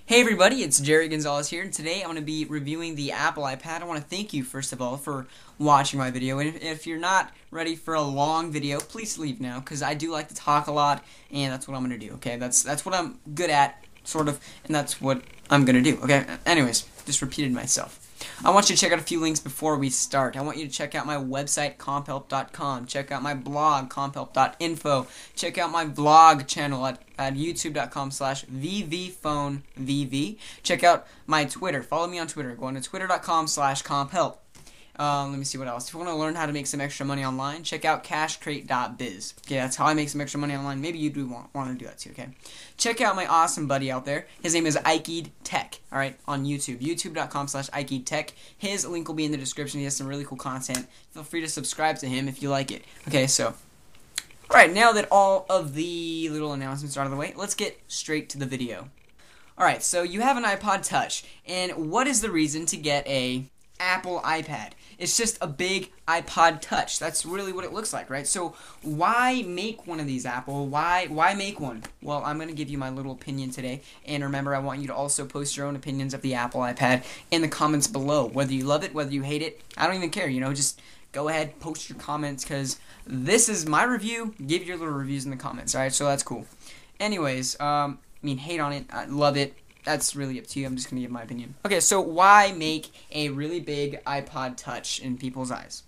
Hey everybody, it's Jerry Gonzalez here, and today I'm going to be reviewing the Apple iPad. I want to thank you, first of all, for watching my video, and if you're not ready for a long video, please leave now, because I do like to talk a lot, and that's what I'm going to do, okay? That's what I'm good at, sort of, and that's what I'm going to do, okay? Anyways, just repeated myself. I want you to check out a few links before we start. I want you to check out my website, comphelp.com. Check out my blog, comphelp.info. Check out my vlog channel at youtube.com/vvphonevv. Check out my Twitter. Follow me on Twitter. Go on to twitter.com/comphelp. Let me see what else. If you want to learn how to make some extra money online, check out cashcrate.biz. Okay, that's how I make some extra money online. Maybe you do want to do that too, okay? Check out my awesome buddy out there. His name is IkedTec, alright, on YouTube. youtube.com/IkedTec. His link will be in the description. He has some really cool content. Feel free to subscribe to him if you like it. Okay, so, alright, now that all of the little announcements are out of the way, let's get straight to the video. Alright, so you have an iPod Touch, and what is the reason to get a Apple iPad? It's just a big iPod Touch. That's really what it looks like, right? So why make one of these, Apple? Why make one? Well, I'm going to give you my little opinion today. And remember, I want you to also post your own opinions of the Apple iPad in the comments below. Whether you love it, whether you hate it, I don't even care. You know, just go ahead, post your comments, because this is my review. Give your little reviews in the comments, alright? So that's cool. Anyways, hate on it. I love it. That's really up to you. I'm just going to give my opinion. Okay, so why make a really big iPod Touch in people's eyes?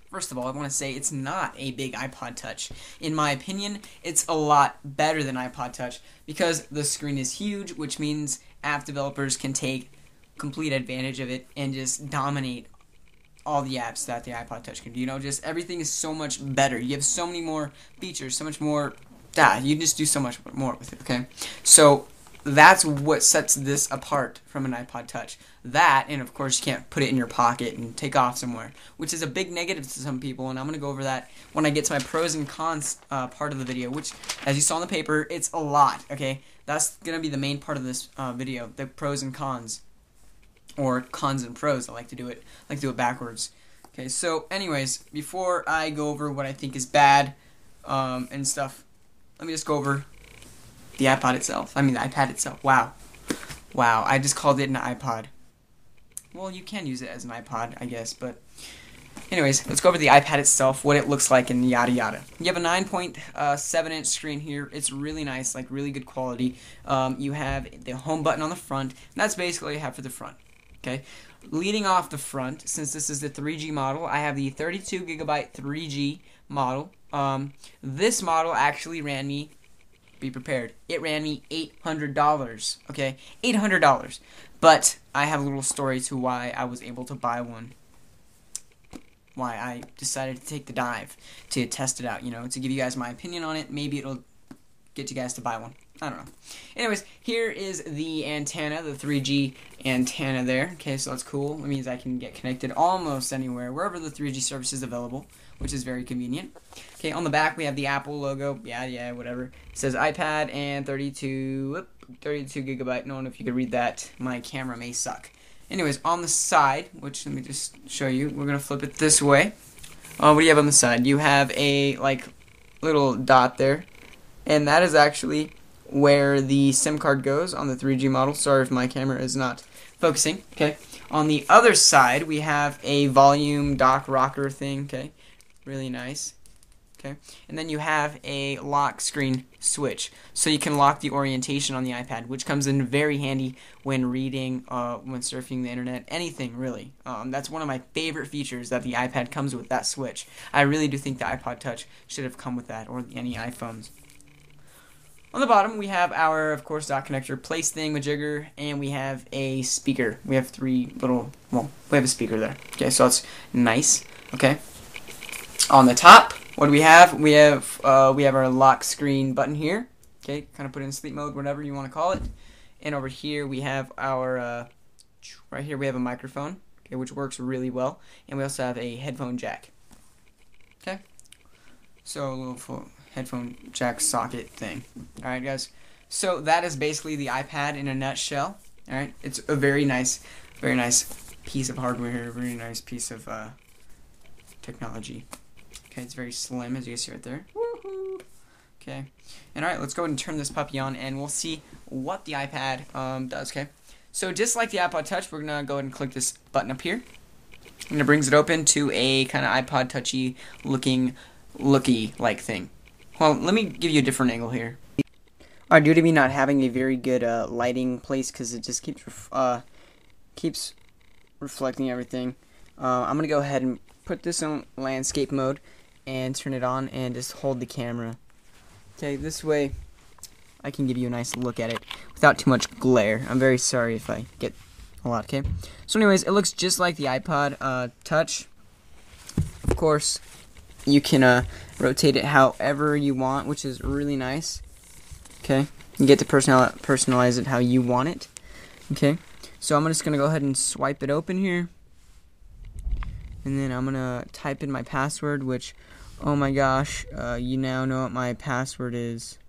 First of all, I want to say it's not a big iPod Touch. In my opinion, it's a lot better than iPod Touch because the screen is huge, which means app developers can take complete advantage of it and just dominate all the apps that the iPod Touch can do. You know, just everything is so much better. You have so many more features, so much more. You just do so much more with it, okay? So that's what sets this apart from an iPod Touch. That, and of course you can't put it in your pocket and take off somewhere, which is a big negative to some people, and I'm going to go over that when I get to my pros and cons part of the video, which, as you saw in the paper, it's a lot, okay? That's going to be the main part of this video, the pros and cons, or cons and pros. I like to do it backwards. Okay, so anyways, before I go over what I think is bad and stuff, let me just go over the iPod itself. The iPad itself. Wow, I just called it an iPod. Well, you can use it as an iPod, I guess, but anyways, let's go over the iPad itself, what it looks like, and yada yada. You have a 9.7-inch screen here. It's really nice, like really good quality. You have the home button on the front, and that's basically what you have for the front. Okay, leading off the front, since this is the 3G model, I have the 32GB 3G model. This model actually ran me, be prepared, it ran me $800, okay? $800. But I have a little story to why I was able to buy one. Why I decided to take the dive to test it out, you know, to give you guys my opinion on it. Maybe it'll get you guys to buy one. I don't know. Anyways, here is the antenna, the 3G antenna there. Okay, so that's cool. It means I can get connected almost anywhere, wherever the 3G service is available, which is very convenient. Okay, on the back we have the Apple logo. Yeah, whatever. It says iPad and 32 gigabyte. I don't know if you could read that. My camera may suck. Anyways, on the side, which let me just show you. We're gonna flip it this way. What do you have on the side? You have a little dot there, and that is actually where the SIM card goes on the 3G model. Sorry if my camera is not focusing. Okay. On the other side, we have a volume dock rocker thing. Okay. Really nice. Okay. And then you have a lock screen switch, so you can lock the orientation on the iPad, which comes in very handy when reading, when surfing the internet, anything really. That's one of my favorite features that the iPad comes with, that switch. I really do think the iPod Touch should have come with that, or any iPhones. On the bottom, we have our, of course, dock connector place thing, majigger, and we have a speaker. We have we have a speaker there. Okay, so that's nice. Okay. On the top, what do we have? We have our lock screen button here. Okay, kind of put it in sleep mode, whatever you want to call it. And over here, we have our, right here, we have a microphone, okay, which works really well. And we also have a headphone jack. Okay. So a little headphone jack socket thing. Alright, guys. So that is basically the iPad in a nutshell. Alright, it's a very nice piece of hardware here, a very nice piece of technology. Okay, it's very slim, as you can see right there. Woohoo! Okay. And alright, let's go ahead and turn this puppy on, and we'll see what the iPad does, okay? So just like the iPod Touch, we're going to go ahead and click this button up here. And it brings it open to a kind of iPod Touchy looky-like thing. Well, let me give you a different angle here. Alright, due to me not having a very good lighting place, because it just keeps reflecting everything, I'm going to go ahead and put this on landscape mode and turn it on and just hold the camera. Okay, this way I can give you a nice look at it without too much glare. I'm very sorry if I get a lot, okay? So anyways, it looks just like the iPod Touch. Of course, you can rotate it however you want, which is really nice. Okay, you get to personalize it how you want it. Okay, so I'm just going to go ahead and swipe it open here. And then I'm going to type in my password, which, oh my gosh, you now know what my password is.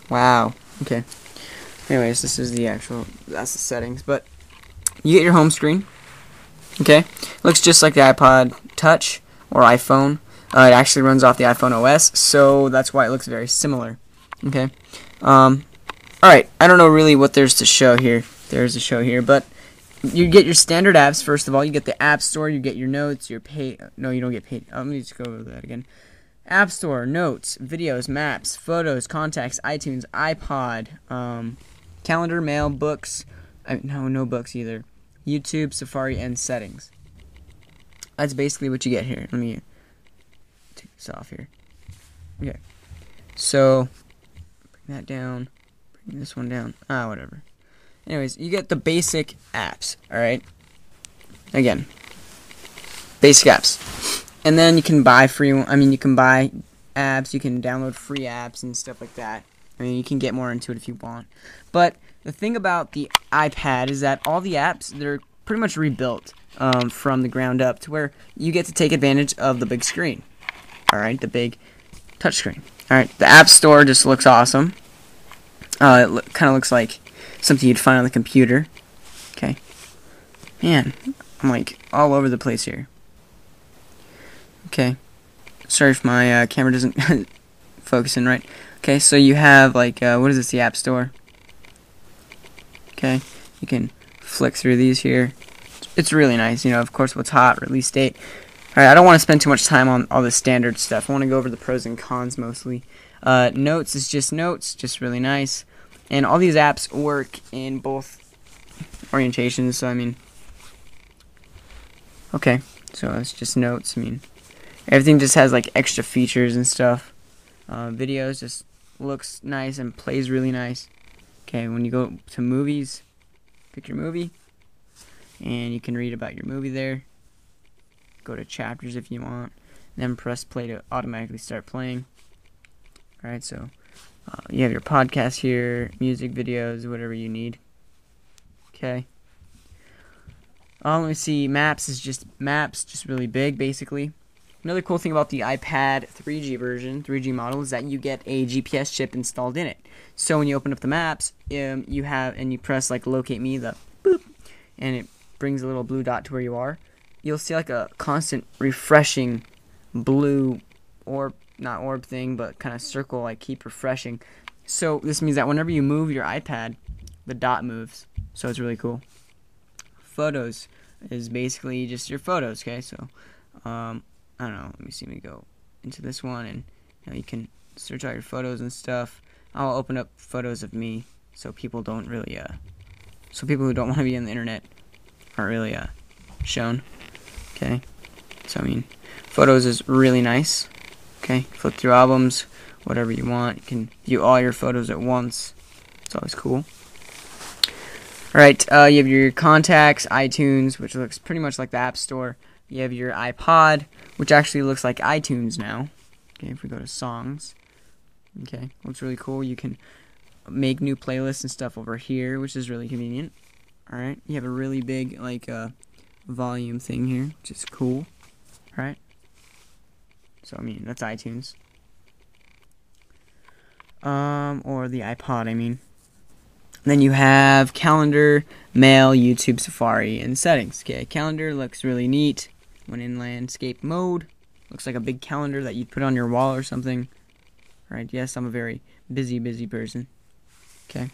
Wow. Okay. Anyways, this is that's the settings. But you get your home screen. Okay. Looks just like the iPod Touch or iPhone. It actually runs off the iPhone OS, so that's why it looks very similar. Okay. Alright, I don't know really what there's to show here. There's a show here, but you get your standard apps. First of all, you get the App Store, you get your notes, your pay. No, you don't get paid. Let me just go over that again. App Store, notes, videos, maps, photos, contacts, iTunes, iPod, calendar, mail, books. No books either. YouTube, Safari, and settings. That's basically what you get here. Let me take this off here. Okay. So, bring that down. Bring this one down. Whatever. Anyways, you get the basic apps, alright? Again, basic apps. And then you can buy you can buy apps, you can download free apps and stuff like that. I mean, you can get more into it if you want. But the thing about the iPad is that all the apps, they're pretty much rebuilt from the ground up to where you get to take advantage of the big screen. Alright, the big touchscreen. Alright, the App Store just looks awesome. It kind of looks like something you'd find on the computer. Okay. Man, I'm like all over the place here. Okay. Sorry if my camera doesn't focus in right. Okay, so you have like, what is this, the App Store? Okay, you can flick through these here. It's really nice, you know, of course, what's hot, release date. Alright, I don't want to spend too much time on all the standard stuff. I want to go over the pros and cons mostly. Notes is just notes, just really nice. And all these apps work in both orientations, so I mean, okay, so it's just notes. I mean, everything just has like extra features and stuff. Videos just looks nice and plays really nice. Okay, when you go to movies, pick your movie, and you can read about your movie there. Go to chapters if you want, then press play to automatically start playing. Alright, so you have your podcast here, music, videos, whatever you need. Okay. Let me see. Maps, just really big, basically. Another cool thing about the iPad 3G version, 3G model, is that you get a GPS chip installed in it. So when you open up the maps, you press like locate me, the boop, and it brings a little blue dot to where you are. You'll see like a constant refreshing blue not orb thing, but kind of circle, like keep refreshing. So this means that whenever you move your iPad, the dot moves. So it's really cool. Photos is basically just your photos, okay? So, I don't know, let me see me go into this one, and you can search out your photos and stuff. I'll open up photos of me, so people don't really, so people who don't want to be on the internet aren't really, shown, okay? So, I mean, photos is really nice. Okay, flip through albums, whatever you want. You can view all your photos at once. It's always cool. Alright, you have your contacts, iTunes, which looks pretty much like the App Store. You have your iPod, which actually looks like iTunes now. Okay, if we go to songs. Okay, looks really cool. You can make new playlists and stuff over here, which is really convenient. Alright, you have a really big, like, volume thing here, which is cool. Alright. So, I mean, that's iTunes. Or the iPod, I mean. Then you have calendar, mail, YouTube, Safari, and settings. Okay, calendar looks really neat when in landscape mode. Looks like a big calendar that you'd put on your wall or something. Right? Yes, I'm a very busy person. Okay.